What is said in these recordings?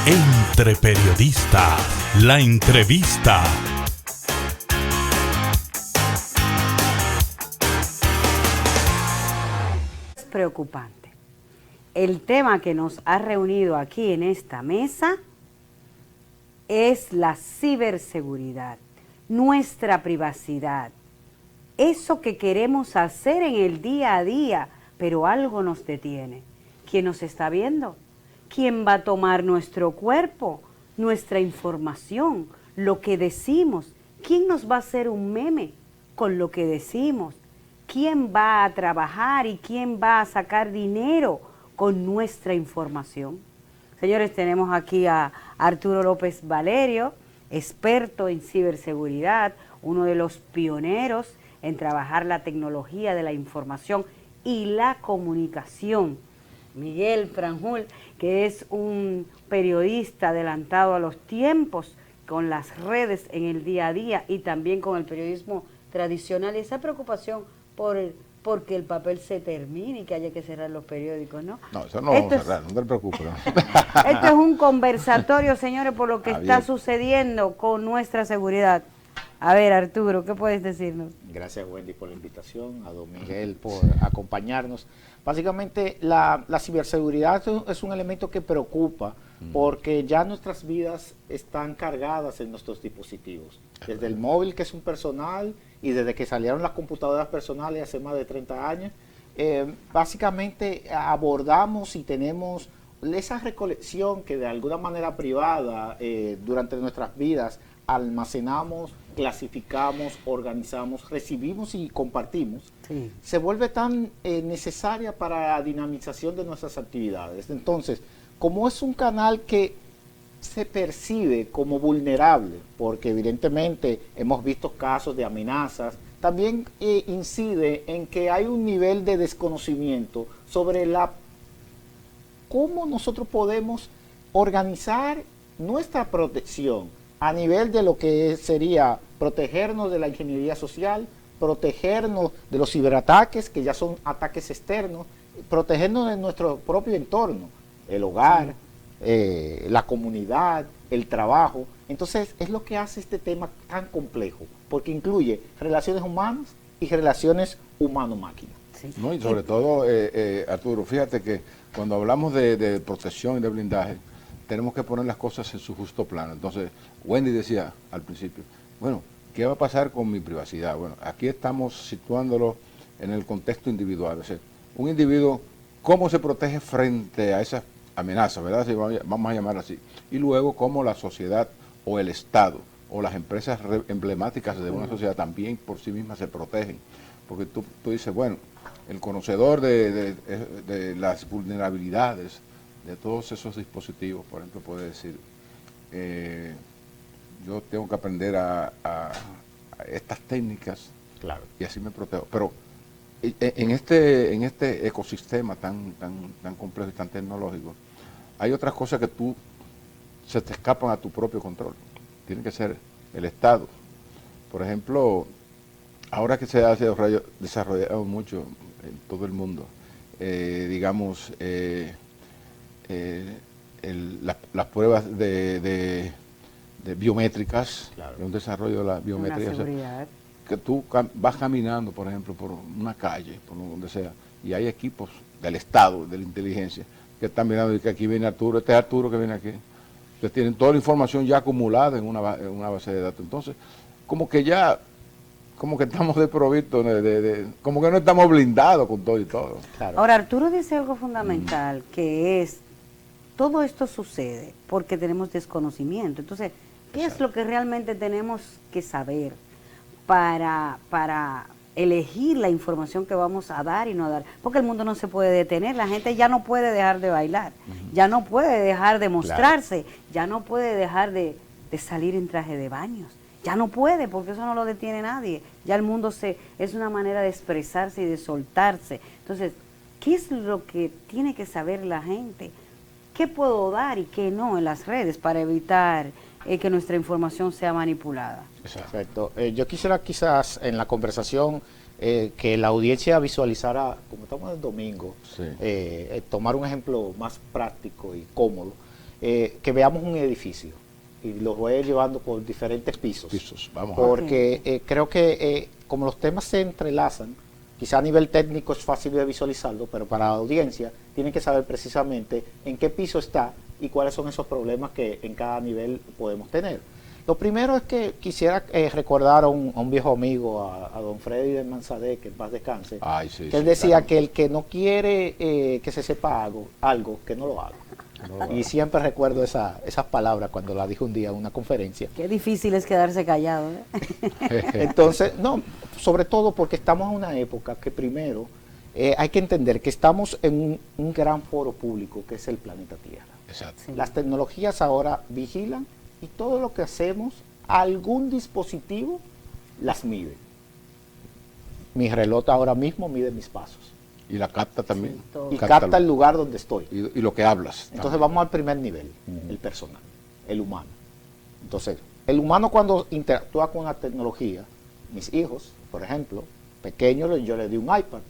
Entre Periodistas, la entrevista. Es preocupante. El tema que nos ha reunido aquí en esta mesa es la ciberseguridad, nuestra privacidad, eso que queremos hacer en el día a día, pero algo nos detiene. ¿Quién nos está viendo? ¿Quién va a tomar nuestro cuerpo, nuestra información, lo que decimos? ¿Quién nos va a hacer un meme con lo que decimos? ¿Quién va a trabajar y quién va a sacar dinero con nuestra información? Señores, tenemos aquí a Arturo López Valerio, experto en ciberseguridad, uno de los pioneros en trabajar la tecnología de la información y la comunicación. Miguel Franjul, que es un periodista adelantado a los tiempos con las redes en el día a día y también con el periodismo tradicional, y esa preocupación porque el papel se termine y que haya que cerrar los periódicos, ¿no? No, eso no vamos a cerrar, no te preocupes. Esto es un conversatorio, señores, por lo que está sucediendo con nuestra seguridad. A ver, Arturo, ¿qué puedes decirnos? Gracias, Wendy, por la invitación, a don Miguel por acompañarnos. Básicamente, la ciberseguridad es un elemento que preocupa porque ya nuestras vidas están cargadas en nuestros dispositivos. Desde el móvil, que es un personal, y desde que salieron las computadoras personales hace más de 30 años, básicamente abordamos y tenemos esa recolección que de alguna manera privada durante nuestras vidas almacenamos, clasificamos, organizamos, recibimos y compartimos, sí, se vuelve tan necesaria para la dinamización de nuestras actividades. Entonces, como es un canal que se percibe como vulnerable, porque evidentemente hemos visto casos de amenazas, también incide en que hay un nivel de desconocimiento sobre cómo nosotros podemos organizar nuestra protección a nivel de lo que sería protegernos de la ingeniería social, protegernos de los ciberataques, que ya son ataques externos, protegernos de nuestro propio entorno, el hogar, la comunidad, el trabajo. Entonces es lo que hace este tema tan complejo, porque incluye relaciones humanas y relaciones humano-máquina. Sí. No, y sobre todo, Arturo, fíjate que cuando hablamos de protección y de blindaje, tenemos que poner las cosas en su justo plano. Entonces, Wendy decía al principio, bueno, ¿qué va a pasar con mi privacidad? Bueno, aquí estamos situándolo en el contexto individual. O sea, un individuo, ¿cómo se protege frente a esas amenazas, verdad? Si vamos a llamar así. Y luego, cómo la sociedad o el Estado o las empresas emblemáticas de una sociedad también por sí mismas se protegen. Porque tú dices, bueno, el conocedor de las vulnerabilidades de todos esos dispositivos, por ejemplo, puede decir, yo tengo que aprender a estas técnicas, claro, y así me protejo. Pero en este ecosistema tan complejo y tan tecnológico, hay otras cosas que se te escapan a tu propio control. Tiene que ser el Estado. Por ejemplo, ahora que se ha desarrollado mucho en todo el mundo, digamos, las pruebas de biométricas, claro, un desarrollo de la biometría, o sea, que tú vas caminando, por ejemplo, por una calle, por donde sea, y hay equipos del Estado, de la inteligencia, que están mirando y que aquí viene Arturo, este es Arturo que viene aquí, que tienen toda la información ya acumulada en una base de datos. Entonces, como que estamos desprovistos, como que no estamos blindados con todo y todo. Claro. Ahora, Arturo dice algo fundamental, que es, todo esto sucede porque tenemos desconocimiento. Entonces, ¿qué es lo que realmente tenemos que saber para elegir la información que vamos a dar y no dar? Porque el mundo no se puede detener, la gente ya no puede dejar de bailar, ya no puede dejar de mostrarse, claro, ya no puede dejar de salir en traje de baños, ya no puede, porque eso no lo detiene nadie. Ya el mundo es una manera de expresarse y de soltarse. Entonces, ¿qué es lo que tiene que saber la gente? ¿Qué puedo dar y qué no en las redes para evitar que nuestra información sea manipulada? Perfecto. Yo quisiera quizás en la conversación que la audiencia visualizara, como estamos el domingo, sí, tomar un ejemplo más práctico y cómodo. que veamos un edificio y lo voy llevando por diferentes pisos. Vamos porque creo que como los temas se entrelazan, quizá a nivel técnico es fácil de visualizarlo, pero para la audiencia tienen que saber precisamente en qué piso está y cuáles son esos problemas que en cada nivel podemos tener. Lo primero es que quisiera recordar a un viejo amigo, a don Freddy de Manzadé, que en paz descanse, que él decía que el que no quiere que se sepa algo, que no lo haga. Y siempre recuerdo esas palabras cuando la dijo un día en una conferencia. Qué difícil es quedarse callado. Entonces, no, sobre todo porque estamos en una época que primero hay que entender que estamos en un gran foro público que es el planeta Tierra. Exacto. Sí. Las tecnologías ahora vigilan y todo lo que hacemos, algún dispositivo las mide. Mi reloj ahora mismo mide mis pasos. Y la capta también. Sí, todo. Y capta el lugar donde estoy. Y lo que hablas. Entonces también. vamos al primer nivel, el personal, el humano. Entonces, el humano cuando interactúa con la tecnología, mis hijos, por ejemplo, pequeños, yo les di un iPad.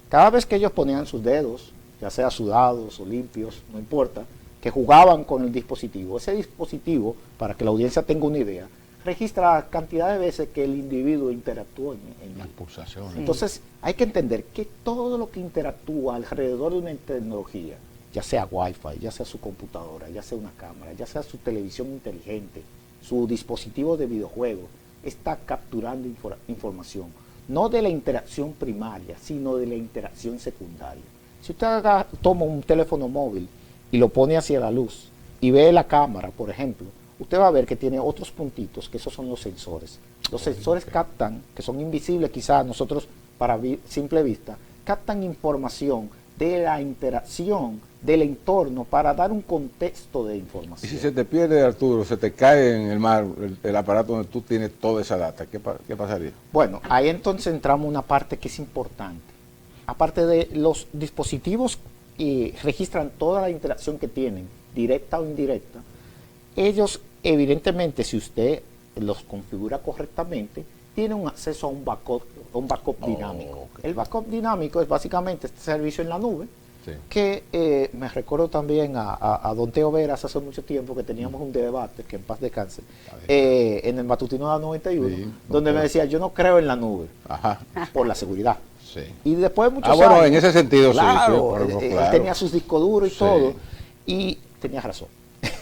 Cada vez que ellos ponían sus dedos, ya sea sudados o limpios, no importa, que jugaban con el dispositivo, ese dispositivo, para que la audiencia tenga una idea, registra la cantidad de veces que el individuo interactuó en Las él. pulsaciones. Sí. Entonces, hay que entender que todo lo que interactúa alrededor de una tecnología, ya sea Wi-Fi, ya sea su computadora, ya sea una cámara, ya sea su televisión inteligente, su dispositivo de videojuego, está capturando información, no de la interacción primaria, sino de la interacción secundaria. Si usted toma un teléfono móvil y lo pone hacia la luz y ve la cámara, por ejemplo, usted va a ver que tiene otros puntitos, que esos son los sensores. Los sensores captan, que son invisibles quizás a nosotros para simple vista, captan información de la interacción del entorno para dar un contexto de Y información. si se te pierde, Arturo, se te cae en el mar el aparato donde tú tienes toda esa data, ¿qué pasaría? Bueno, ahí entonces entramos a una parte que es importante. Aparte de los dispositivos que registran toda la interacción que tienen, directa o indirecta, ellos evidentemente, si usted los configura correctamente, tiene un acceso a un backup dinámico. Okay. El backup dinámico es básicamente este servicio en la nube, Sí. que me recuerdo también a don Teo Veras hace mucho tiempo que teníamos un debate, que en paz descanse, en el matutino de la 91, Sí, donde me decía, yo no creo en la nube, Ajá. por la seguridad. Sí. Y después de muchos bueno, años, en ese sentido claro, sí, él claro. tenía sus discos duros y Sí. todo, y tenía razón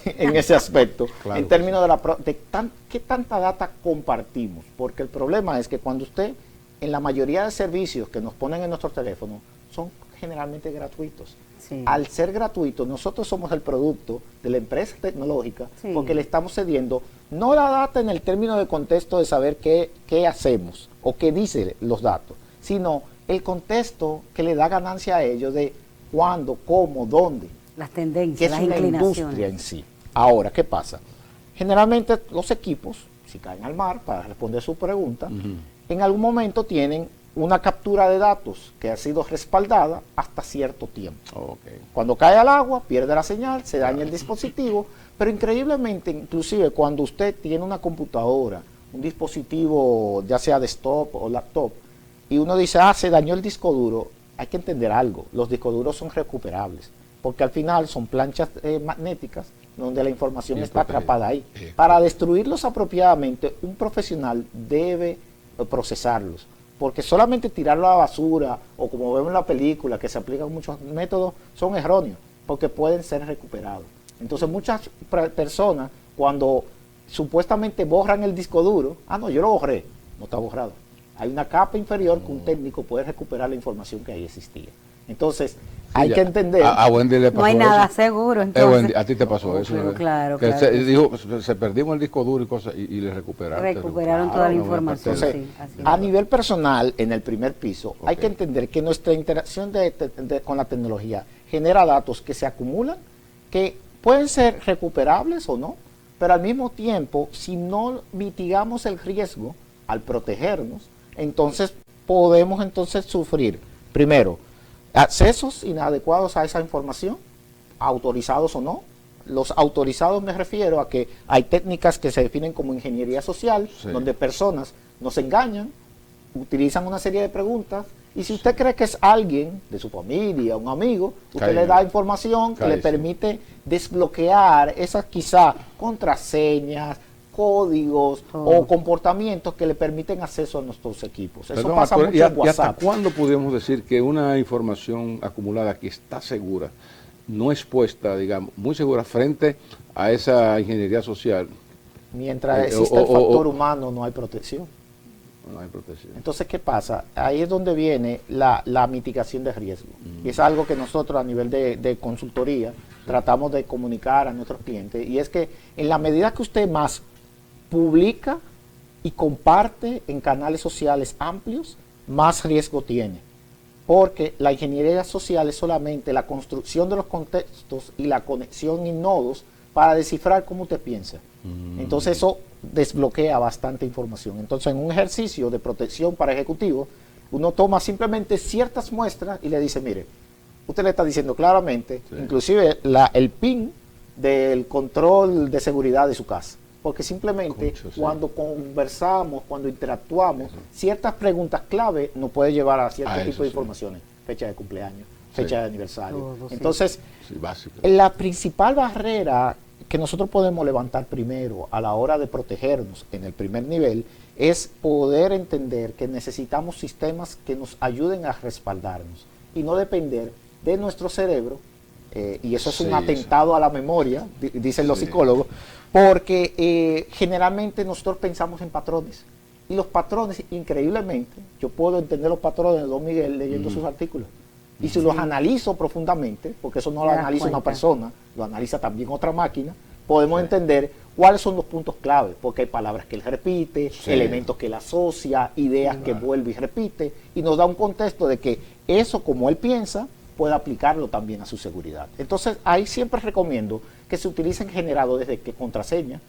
en ese aspecto, Claro en que términos de qué tanta data compartimos, porque el problema es que cuando usted, en la mayoría de servicios que nos ponen en nuestros teléfonos, son generalmente gratuitos. Sí. Al ser gratuitos, nosotros somos el producto de la empresa tecnológica, Sí. porque le estamos cediendo no la data en el término de contexto de saber qué hacemos o qué dicen los datos, sino el contexto que le da ganancia a ellos de cuándo, cómo, dónde, Las que tendencias, es las una inclinaciones. industria en sí. Ahora, ¿qué pasa? Generalmente los equipos, si caen al mar, para responder su pregunta, en algún momento tienen una captura de datos que ha sido respaldada hasta cierto tiempo. Okay. Cuando cae al agua, pierde la señal, se daña el dispositivo, pero increíblemente, inclusive cuando usted tiene una computadora, un dispositivo ya sea desktop o laptop, y uno dice, se dañó el disco duro, hay que entender algo, los discos duros son recuperables, porque al final son planchas magnéticas donde la información Bien está protegida. atrapada ahí. Sí. Para destruirlos apropiadamente, un profesional debe procesarlos, porque solamente tirarlo a la basura, o como vemos en la película, que se aplican muchos métodos, son erróneos, porque pueden ser recuperados. Entonces muchas personas, cuando supuestamente borran el disco duro, no, yo lo borré, no está borrado. Hay una capa inferior que un técnico puede recuperar la información que ahí existía. Entonces, hay que entender. A Wendy le pasó No hay nada eso. seguro, entonces. Wendy, a ti te pasó eso. Pero ¿no? claro, Que claro. dijo, se perdimos el disco duro y cosas, y le recuperaron. Recuperaron toda la información. Entonces, Sí, así a es. nivel personal, en el primer piso, hay Ok. que entender que nuestra interacción con la tecnología genera datos que se acumulan, que pueden ser recuperables o no, pero al mismo tiempo, si no mitigamos el riesgo al protegernos, entonces podemos sufrir, primero, accesos inadecuados a esa información, autorizados o no. Los autorizados me refiero a que hay técnicas que se definen como ingeniería social, Sí. donde personas nos engañan, utilizan una serie de preguntas Y si usted cree que es alguien de su familia, un amigo, usted le da información que le permite desbloquear esas quizá contraseñas, códigos o comportamientos que le permiten acceso a nuestros equipos. Eso pasa mucho en WhatsApp. ¿Y hasta cuándo podemos decir que una información acumulada que está segura, no expuesta, digamos, muy segura frente a esa ingeniería social? Mientras exista el factor humano, no hay protección. No hay protección. Entonces, ¿qué pasa? Ahí es donde viene la mitigación de riesgo. Y es algo que nosotros a nivel de consultoría tratamos de comunicar a nuestros clientes. Y es que en la medida que usted más publica y comparte en canales sociales amplios, más riesgo tiene. Porque la ingeniería social es solamente la construcción de los contextos y la conexión en nodos para descifrar cómo usted piensa. Entonces eso desbloquea bastante información. Entonces en un ejercicio de protección para ejecutivos, uno toma simplemente ciertas muestras y le dice, mire, usted le está diciendo claramente, inclusive el PIN del control de seguridad de su casa. Porque simplemente cuando conversamos, cuando interactuamos, ciertas preguntas clave nos puede llevar a cierto tipo de informaciones. Fecha de cumpleaños, fecha de aniversario. Entonces, la principal barrera que nosotros podemos levantar primero a la hora de protegernos en el primer nivel es poder entender que necesitamos sistemas que nos ayuden a respaldarnos y no depender de nuestro cerebro, y eso es un atentado a la memoria, dicen los psicólogos, porque generalmente nosotros pensamos en patrones, y los patrones, increíblemente, yo puedo entender los patrones de Don Miguel leyendo sus artículos, y si los analizo profundamente, porque eso no lo analiza una persona, lo analiza también otra máquina, podemos entender cuáles son los puntos clave, porque hay palabras que él repite, elementos que él asocia, ideas que vuelve y repite, y nos da un contexto de que eso, como él piensa, puede aplicarlo también a su seguridad. Entonces, ahí siempre recomiendo que se utilicen generadores de contraseña,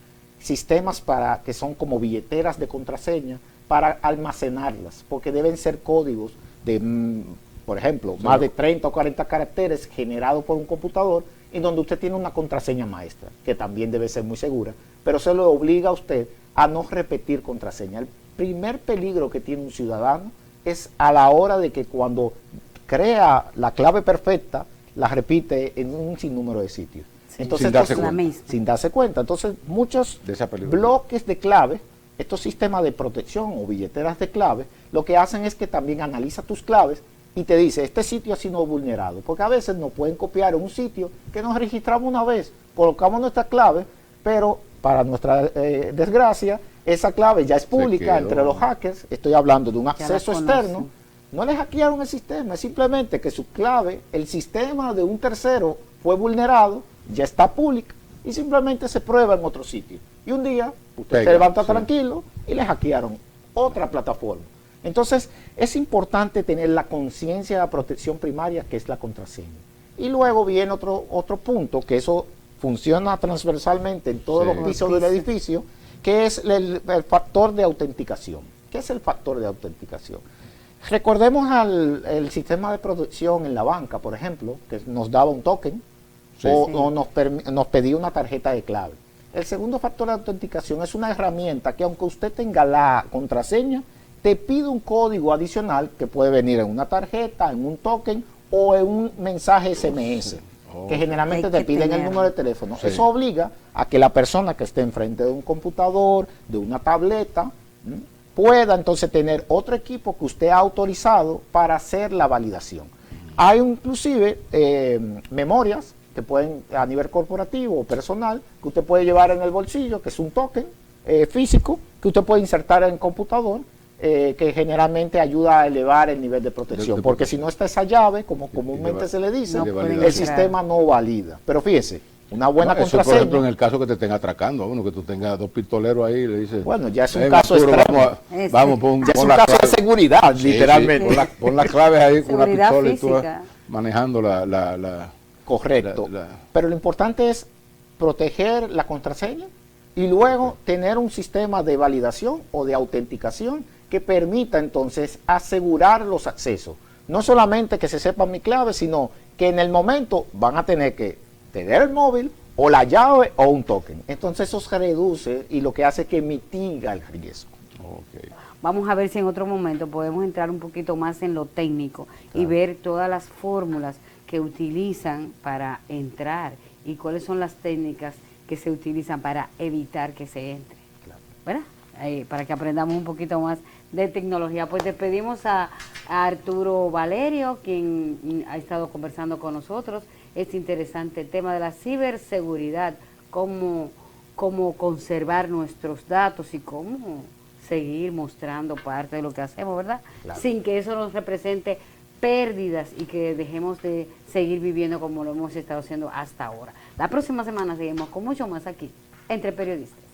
sistemas que son como billeteras de contraseña, para almacenarlas, porque deben ser códigos de, por ejemplo, más de 30 o 40 caracteres generados por un computador, en donde usted tiene una contraseña maestra, que también debe ser muy segura, pero se le obliga a usted a no repetir contraseña. El primer peligro que tiene un ciudadano es a la hora de que cuando crea la clave perfecta, la repite en un sinnúmero de sitios. Entonces, sin darse cuenta. Entonces, muchos bloques de clave, estos sistemas de protección o billeteras de clave, lo que hacen es que también analiza tus claves y te dice, este sitio ha sido vulnerado. Porque a veces nos pueden copiar en un sitio que nos registramos una vez, colocamos nuestra clave, pero para nuestra desgracia, esa clave ya es pública entre los hackers. Estoy hablando de un acceso externo. No le hackearon el sistema, es simplemente que su clave, el sistema de un tercero fue vulnerado, ya está pública y simplemente se prueba en otro sitio. Y un día usted se levanta tranquilo y le hackearon otra plataforma. Entonces es importante tener la conciencia de la protección primaria, que es la contraseña. Y luego viene otro punto, que eso funciona transversalmente en todos los pisos del edificio, que es el factor de autenticación. ¿Qué es el factor de autenticación? Recordemos el sistema de protección en la banca, por ejemplo, que nos daba un token o nos pedía una tarjeta de clave. El segundo factor de autenticación es una herramienta que, aunque usted tenga la contraseña, te pide un código adicional que puede venir en una tarjeta, en un token o en un mensaje SMS, que generalmente te piden el número de teléfono. Eso obliga a que la persona que esté enfrente de un computador, de una tableta, pueda entonces tener otro equipo que usted ha autorizado para hacer la validación. Hay inclusive memorias que pueden, a nivel corporativo o personal, que usted puede llevar en el bolsillo, que es un token físico, que usted puede insertar en el computador, que generalmente ayuda a elevar el nivel de protección, porque si no está esa llave, como comúnmente se le dice, el sistema no valida. Pero fíjese, una buena contraseña. Eso, por ejemplo, en el caso que te estén atracando, bueno, que tú tengas dos pistoleros ahí y le dices, bueno, ya es un caso extremo. Vamos, ya es un caso de seguridad, literalmente. Pon las claves ahí con una pistola y tú vas manejando Correcto. Pero lo importante es proteger la contraseña y luego tener un sistema de validación o de autenticación que permita entonces asegurar los accesos. No solamente que se sepa mi clave, sino que en el momento van a tener que tener el móvil o la llave o un token. Entonces eso se reduce y lo que hace es que mitiga el riesgo. vamos a ver si en otro momento podemos entrar un poquito más en lo técnico y ver todas las fórmulas que utilizan para entrar y cuáles son las técnicas que se utilizan para evitar que se entre, ¿verdad? Para que aprendamos un poquito más de tecnología. Pues despedimos a Arturo Valerio, quien ha estado conversando con nosotros este interesante tema de la ciberseguridad, cómo conservar nuestros datos y cómo seguir mostrando parte de lo que hacemos, ¿verdad? Claro. Sin que eso nos represente pérdidas y que dejemos de seguir viviendo como lo hemos estado haciendo hasta ahora. La próxima semana seguimos con mucho más aquí, Entre Periodistas.